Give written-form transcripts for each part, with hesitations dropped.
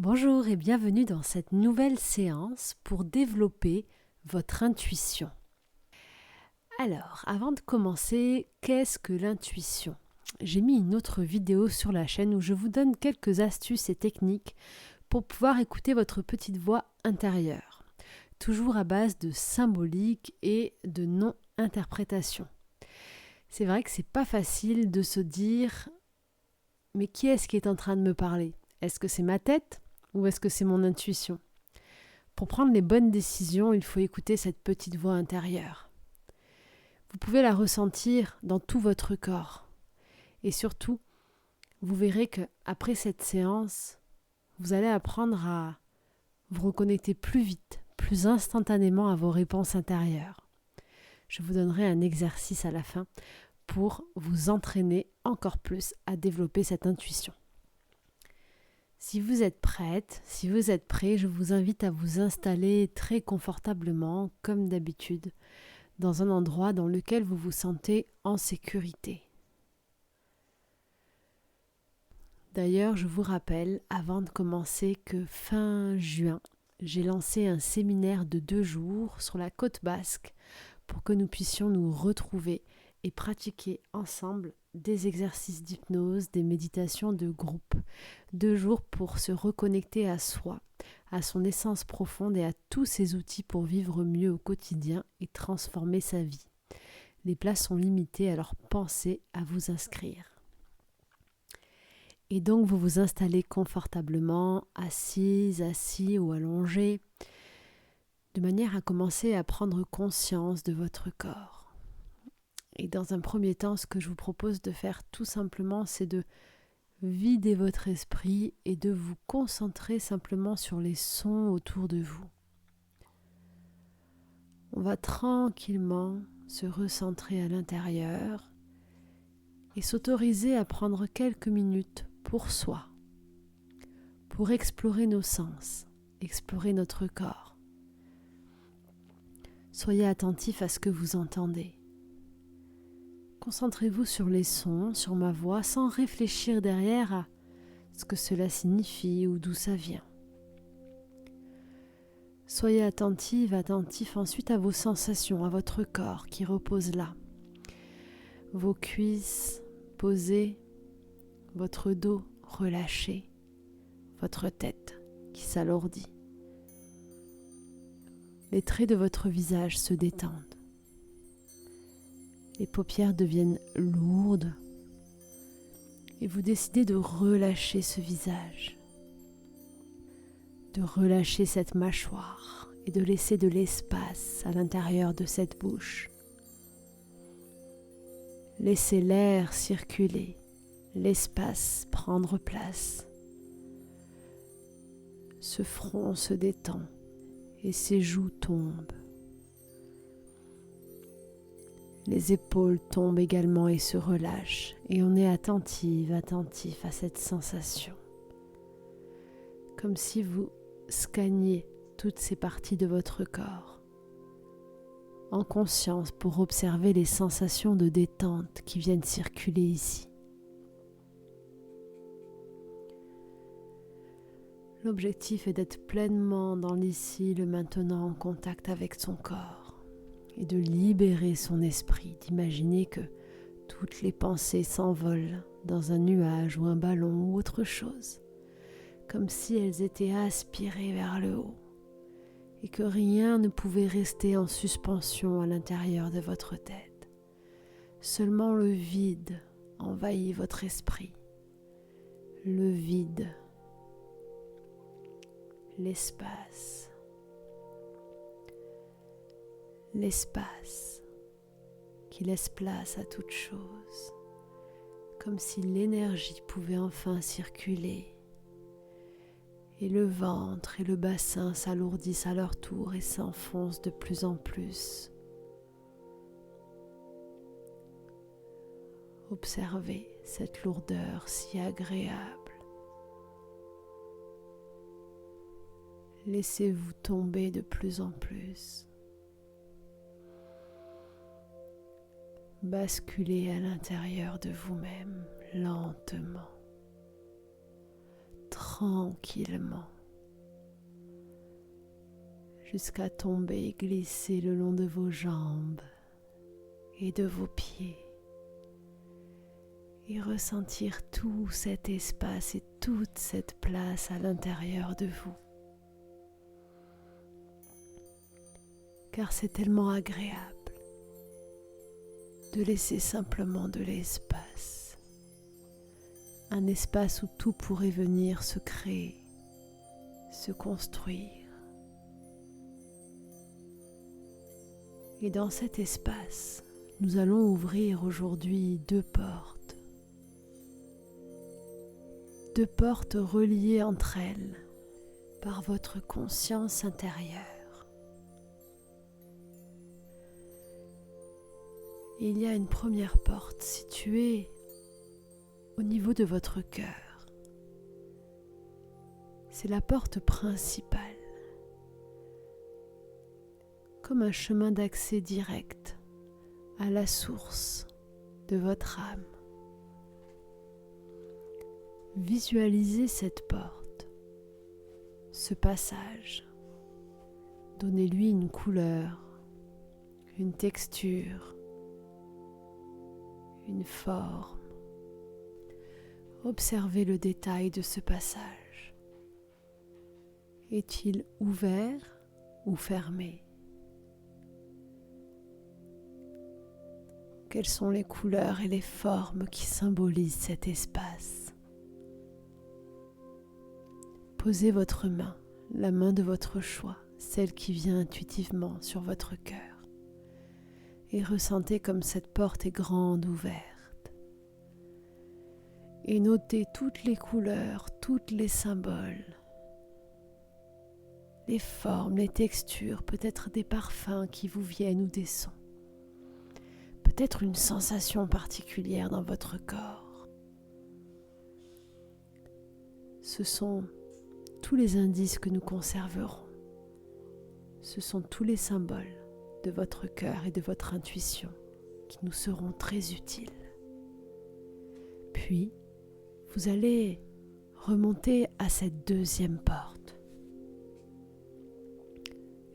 Bonjour et bienvenue dans cette nouvelle séance pour développer votre intuition. Alors, avant de commencer, qu'est-ce que l'intuition ? J'ai mis une autre vidéo sur la chaîne où je vous donne quelques astuces et techniques pour pouvoir écouter votre petite voix intérieure, toujours à base de symbolique et de non-interprétation. C'est vrai que c'est pas facile de se dire « mais qui est-ce qui est en train de me parler ? Est-ce que c'est ma tête ? Ou est-ce que c'est mon intuition ? » Pour prendre les bonnes décisions, il faut écouter cette petite voix intérieure. Vous pouvez la ressentir dans tout votre corps. Et surtout, vous verrez qu'après cette séance, vous allez apprendre à vous reconnecter plus vite, plus instantanément à vos réponses intérieures. Je vous donnerai un exercice à la fin pour vous entraîner encore plus à développer cette intuition. Si vous êtes prête, si vous êtes prêt, je vous invite à vous installer très confortablement, comme d'habitude, dans un endroit dans lequel vous vous sentez en sécurité. D'ailleurs, je vous rappelle, avant de commencer, que fin juin, j'ai lancé un séminaire de 2 jours sur la côte basque pour que nous puissions nous retrouver et pratiquer ensemble des exercices d'hypnose, des méditations de groupe. 2 jours pour se reconnecter à soi, à son essence profonde et à tous ses outils pour vivre mieux au quotidien et transformer sa vie. Les places sont limitées, alors pensez à vous inscrire. Et donc vous vous installez confortablement, assise, assis ou allongé, de manière à commencer à prendre conscience de votre corps. Et dans un premier temps, ce que je vous propose de faire tout simplement, c'est de vider votre esprit et de vous concentrer simplement sur les sons autour de vous. On va tranquillement se recentrer à l'intérieur et s'autoriser à prendre quelques minutes pour soi, pour explorer nos sens, explorer notre corps. Soyez attentif à ce que vous entendez. Concentrez-vous sur les sons, sur ma voix, sans réfléchir derrière à ce que cela signifie ou d'où ça vient. Soyez attentif ensuite à vos sensations, à votre corps qui repose là. Vos cuisses posées, votre dos relâché, votre tête qui s'alourdit. Les traits de votre visage se détendent. Les paupières deviennent lourdes et vous décidez de relâcher ce visage, de relâcher cette mâchoire et de laisser de l'espace à l'intérieur de cette bouche. Laissez l'air circuler, l'espace prendre place. Ce front se détend et ses joues tombent. Les épaules tombent également et se relâchent et on est attentif à cette sensation. Comme si vous scanniez toutes ces parties de votre corps en conscience pour observer les sensations de détente qui viennent circuler ici. L'objectif est d'être pleinement dans l'ici, le maintenant, en contact avec son corps. Et de libérer son esprit, d'imaginer que toutes les pensées s'envolent dans un nuage ou un ballon ou autre chose, comme si elles étaient aspirées vers le haut et que rien ne pouvait rester en suspension à l'intérieur de votre tête. Seulement le vide envahit votre esprit, le vide, l'espace qui laisse place à toute chose, comme si l'énergie pouvait enfin circuler et le ventre et le bassin s'alourdissent à leur tour et s'enfoncent de plus en plus. Observez cette lourdeur si agréable. Laissez-vous tomber de plus en plus. Basculez à l'intérieur de vous-même lentement, tranquillement jusqu'à tomber et glisser le long de vos jambes et de vos pieds et ressentir tout cet espace et toute cette place à l'intérieur de vous. Car c'est tellement agréable de laisser simplement de l'espace, un espace où tout pourrait venir se créer, se construire. Et dans cet espace, nous allons ouvrir aujourd'hui deux portes reliées entre elles par votre conscience intérieure. Et il y a une première porte située au niveau de votre cœur. C'est la porte principale, comme un chemin d'accès direct à la source de votre âme. Visualisez cette porte, ce passage. Donnez-lui une couleur, une texture, une forme. Observez le détail de ce passage. Est-il ouvert ou fermé? Quelles sont les couleurs et les formes qui symbolisent cet espace? Posez votre main, la main de votre choix, celle qui vient intuitivement sur votre cœur, et ressentez comme cette porte est grande ouverte. Et notez toutes les couleurs, tous les symboles, les formes, les textures, peut-être des parfums qui vous viennent ou des sons. Peut-être une sensation particulière dans votre corps. Ce sont tous les indices que nous conserverons. Ce sont tous les symboles de votre cœur et de votre intuition qui nous seront très utiles. Puis, vous allez remonter à cette deuxième porte.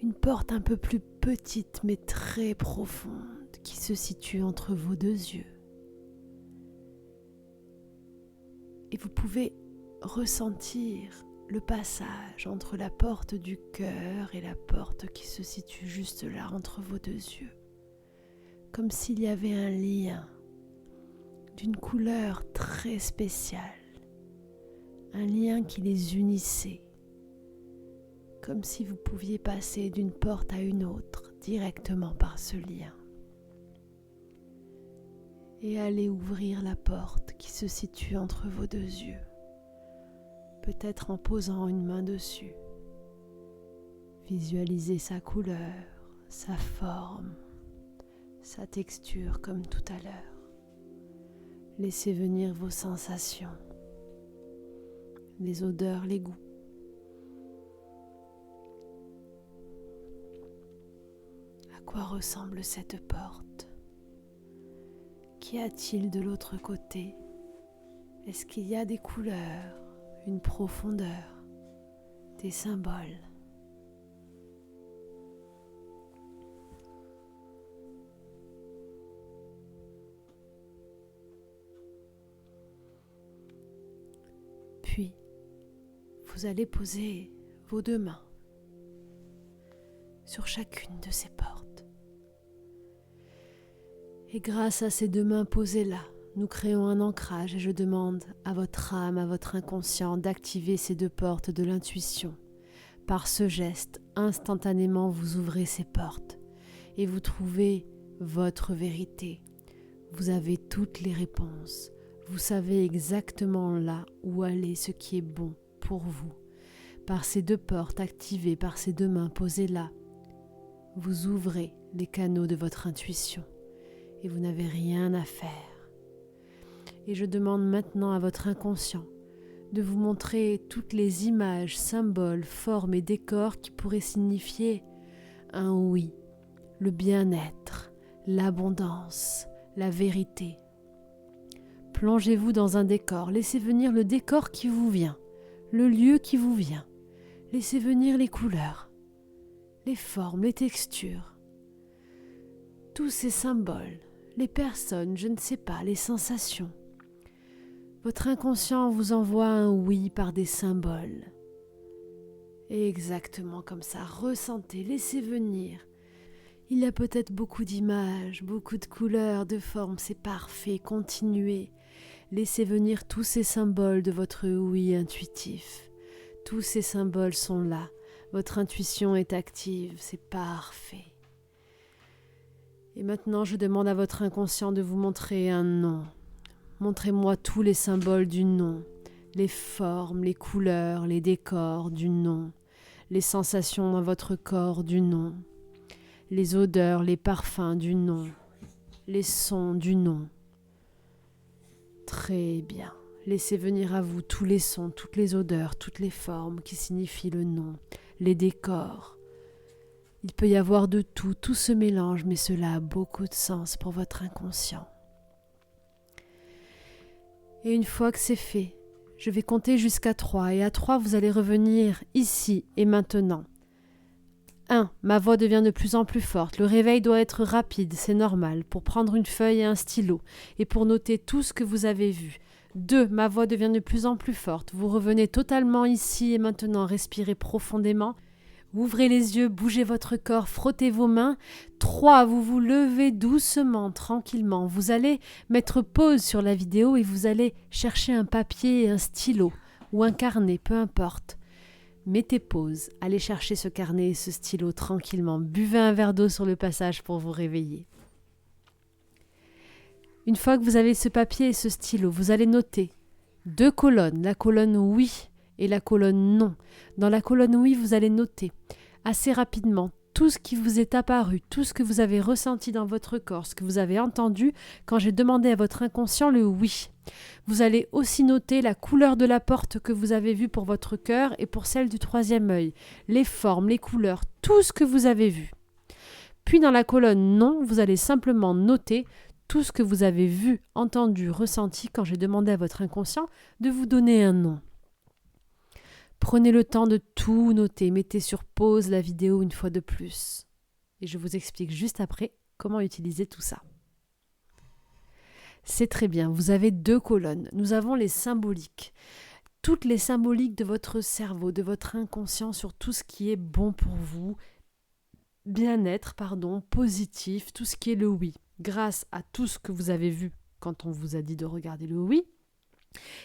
Une porte un peu plus petite mais très profonde qui se situe entre vos deux yeux. Et vous pouvez ressentir le passage entre la porte du cœur et la porte qui se situe juste là entre vos deux yeux. Comme s'il y avait un lien d'une couleur très spéciale, un lien qui les unissait, comme si vous pouviez passer d'une porte à une autre directement par ce lien. Et aller ouvrir la porte qui se situe entre vos deux yeux, peut-être en posant une main dessus. Visualisez sa couleur, sa forme, sa texture comme tout à l'heure. Laissez venir vos sensations, les odeurs, les goûts. À quoi ressemble cette porte? Qu'y a-t-il de l'autre côté? Est-ce qu'il y a des couleurs, une profondeur, des symboles? Puis, vous allez poser vos deux mains sur chacune de ces portes. Et grâce à ces deux mains posées là, nous créons un ancrage et je demande à votre âme, à votre inconscient d'activer ces deux portes de l'intuition. Par ce geste, instantanément vous ouvrez ces portes et vous trouvez votre vérité. Vous avez toutes les réponses. Vous savez exactement là où aller, ce qui est bon pour vous. Par ces deux portes activées, par ces deux mains posées là, vous ouvrez les canaux de votre intuition et vous n'avez rien à faire. Et je demande maintenant à votre inconscient de vous montrer toutes les images, symboles, formes et décors qui pourraient signifier un oui, le bien-être, l'abondance, la vérité. Plongez-vous dans un décor, laissez venir le décor qui vous vient, le lieu qui vous vient. Laissez venir les couleurs, les formes, les textures, tous ces symboles, les personnes, je ne sais pas, les sensations. Votre inconscient vous envoie un oui par des symboles. Et exactement comme ça, ressentez, laissez venir. Il y a peut-être beaucoup d'images, beaucoup de couleurs, de formes, c'est parfait, continuez. Laissez venir tous ces symboles de votre oui intuitif. Tous ces symboles sont là, votre intuition est active, c'est parfait. Et maintenant, je demande à votre inconscient de vous montrer un nom. Montrez-moi tous les symboles du nom, les formes, les couleurs, les décors du nom, les sensations dans votre corps du nom, les odeurs, les parfums du nom, les sons du nom. Très bien. Laissez venir à vous tous les sons, toutes les odeurs, toutes les formes qui signifient le nom, les décors. Il peut y avoir de tout, tout se mélange, mais cela a beaucoup de sens pour votre inconscient. Et une fois que c'est fait, je vais compter jusqu'à 3 et à 3, vous allez revenir ici et maintenant. 1. Ma voix devient de plus en plus forte. Le réveil doit être rapide, c'est normal, pour prendre une feuille et un stylo et pour noter tout ce que vous avez vu. 2. Ma voix devient de plus en plus forte. Vous revenez totalement ici et maintenant, respirez profondément. Ouvrez les yeux, bougez votre corps, frottez vos mains. 3. Vous vous levez doucement, tranquillement. Vous allez mettre pause sur la vidéo et vous allez chercher un papier et un stylo ou un carnet, peu importe. Mettez pause, allez chercher ce carnet et ce stylo tranquillement. Buvez un verre d'eau sur le passage pour vous réveiller. Une fois que vous avez ce papier et ce stylo, vous allez noter 2 colonnes, la colonne oui et la colonne non. Dans la colonne oui, vous allez noter assez rapidement tout ce qui vous est apparu, tout ce que vous avez ressenti dans votre corps, ce que vous avez entendu quand j'ai demandé à votre inconscient le oui. Vous allez aussi noter la couleur de la porte que vous avez vue pour votre cœur et pour celle du 3e œil, les formes, les couleurs, tout ce que vous avez vu. Puis dans la colonne non, vous allez simplement noter tout ce que vous avez vu, entendu, ressenti quand j'ai demandé à votre inconscient de vous donner un nom. Prenez le temps de tout noter, mettez sur pause la vidéo une fois de plus. Et je vous explique juste après comment utiliser tout ça. C'est très bien, vous avez 2 colonnes. Nous avons les symboliques. Toutes les symboliques de votre cerveau, de votre inconscient sur tout ce qui est bon pour vous, bien-être, positif, tout ce qui est le oui. Grâce à tout ce que vous avez vu quand on vous a dit de regarder le oui,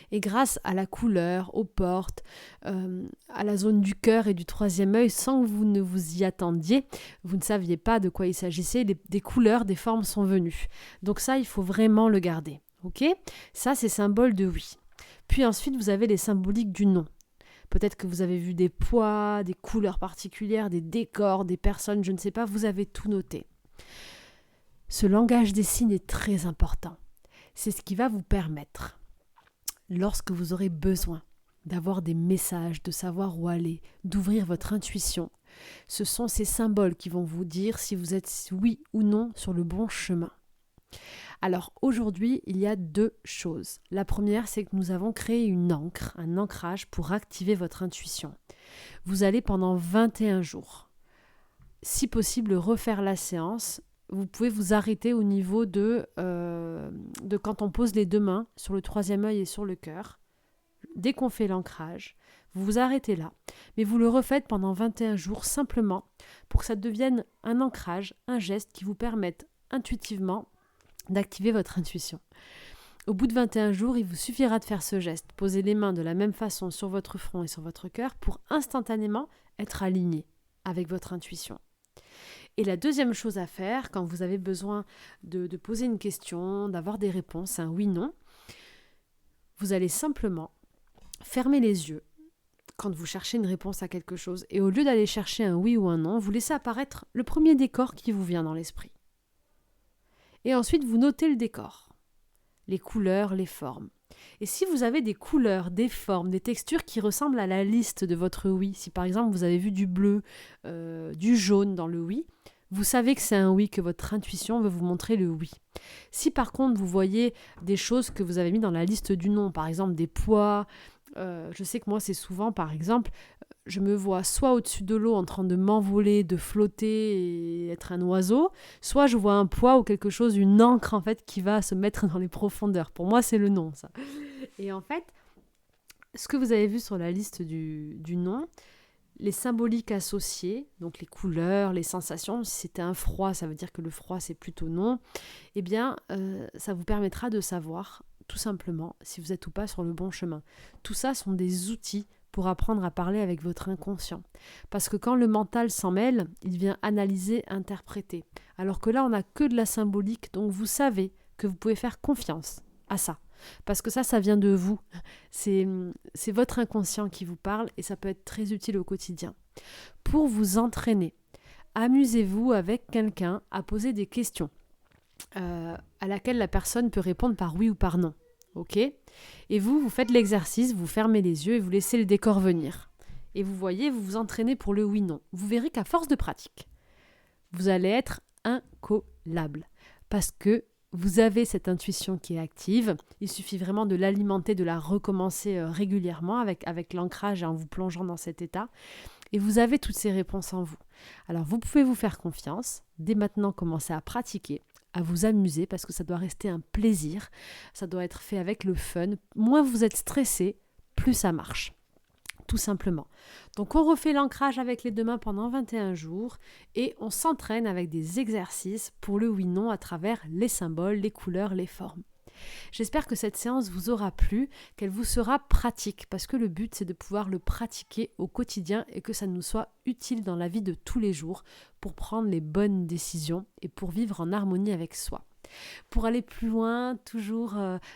et grâce à la couleur, aux portes, à la zone du cœur et du 3e œil, sans que vous ne vous y attendiez, vous ne saviez pas de quoi il s'agissait, des couleurs, des formes sont venues. Donc ça, il faut vraiment le garder. Ok ? Ça, c'est symbole de oui. Puis ensuite, vous avez les symboliques du non. Peut-être que vous avez vu des poids, des couleurs particulières, des décors, des personnes, je ne sais pas, vous avez tout noté. Ce langage des signes est très important. C'est ce qui va vous permettre, lorsque vous aurez besoin d'avoir des messages, de savoir où aller, d'ouvrir votre intuition, ce sont ces symboles qui vont vous dire si vous êtes oui ou non sur le bon chemin. Alors aujourd'hui, il y a 2 choses. La première, c'est que nous avons créé une encre, un ancrage pour activer votre intuition. Vous allez pendant 21 jours, si possible, refaire la séance. Vous pouvez vous arrêter au niveau de quand on pose les 2 mains sur le 3e œil et sur le cœur. Dès qu'on fait l'ancrage, vous vous arrêtez là. Mais vous le refaites pendant 21 jours simplement pour que ça devienne un ancrage, un geste qui vous permette intuitivement d'activer votre intuition. Au bout de 21 jours, il vous suffira de faire ce geste. Posez les mains de la même façon sur votre front et sur votre cœur pour instantanément être aligné avec votre intuition. Et la deuxième chose à faire, quand vous avez besoin de poser une question, d'avoir des réponses, un oui-non, vous allez simplement fermer les yeux quand vous cherchez une réponse à quelque chose. Et au lieu d'aller chercher un oui ou un non, vous laissez apparaître le premier décor qui vous vient dans l'esprit. Et ensuite, vous notez le décor, les couleurs, les formes. Et si vous avez des couleurs, des formes, des textures qui ressemblent à la liste de votre oui, si par exemple vous avez vu du bleu, du jaune dans le oui, vous savez que c'est un oui, que votre intuition veut vous montrer le oui. Si par contre vous voyez des choses que vous avez mis dans la liste du non, par exemple des poids, Je sais que moi, c'est souvent, par exemple, je me vois soit au-dessus de l'eau en train de m'envoler, de flotter et être un oiseau, soit je vois un poids ou quelque chose, une encre en fait, qui va se mettre dans les profondeurs. Pour moi, c'est le nom, ça. Et en fait, ce que vous avez vu sur la liste du nom, les symboliques associées, donc les couleurs, les sensations, si c'était un froid, ça veut dire que le froid c'est plutôt non, eh bien ça vous permettra de savoir tout simplement si vous êtes ou pas sur le bon chemin. Tout ça sont des outils pour apprendre à parler avec votre inconscient. Parce que quand le mental s'en mêle, il vient analyser, interpréter. Alors que là, on n'a que de la symbolique, donc vous savez que vous pouvez faire confiance à ça. Parce que ça vient de vous. C'est votre inconscient qui vous parle et ça peut être très utile au quotidien. Pour vous entraîner, amusez-vous avec quelqu'un à poser des questions à laquelle la personne peut répondre par oui ou par non. Ok ? Et vous faites l'exercice, vous fermez les yeux et vous laissez le décor venir. Et vous voyez, vous vous entraînez pour le oui-non. Vous verrez qu'à force de pratique, vous allez être incollable. Parce que vous avez cette intuition qui est active. Il suffit vraiment de l'alimenter, de la recommencer régulièrement avec l'ancrage et en vous plongeant dans cet état. Et vous avez toutes ces réponses en vous. Alors vous pouvez vous faire confiance. Dès maintenant, commencer à pratiquer, à vous amuser parce que ça doit rester un plaisir. Ça doit être fait avec le fun. Moins vous êtes stressé, plus ça marche. Tout simplement. Donc on refait l'ancrage avec les deux mains pendant 21 jours et on s'entraîne avec des exercices pour le oui-non à travers les symboles, les couleurs, les formes. J'espère que cette séance vous aura plu, qu'elle vous sera pratique parce que le but c'est de pouvoir le pratiquer au quotidien et que ça nous soit utile dans la vie de tous les jours pour prendre les bonnes décisions et pour vivre en harmonie avec soi. Pour aller plus loin, toujours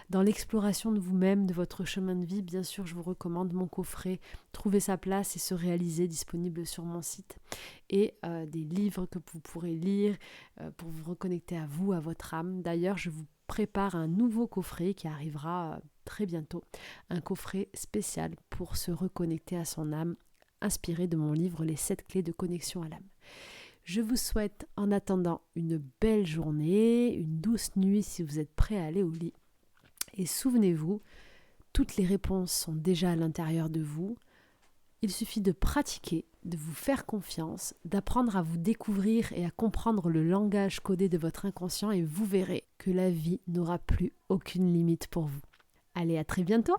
dans l'exploration de vous-même, de votre chemin de vie, bien sûr, je vous recommande mon coffret Trouver sa place et se réaliser, disponible sur mon site, et des livres que vous pourrez lire pour vous reconnecter à vous, à votre âme. D'ailleurs, je vous prépare un nouveau coffret qui arrivera très bientôt, un coffret spécial pour se reconnecter à son âme, inspiré de mon livre Les 7 clés de connexion à l'âme. Je vous souhaite en attendant une belle journée, une douce nuit si vous êtes prêt à aller au lit. Et souvenez-vous, toutes les réponses sont déjà à l'intérieur de vous. Il suffit de pratiquer, de vous faire confiance, d'apprendre à vous découvrir et à comprendre le langage codé de votre inconscient et vous verrez que la vie n'aura plus aucune limite pour vous. Allez, à très bientôt!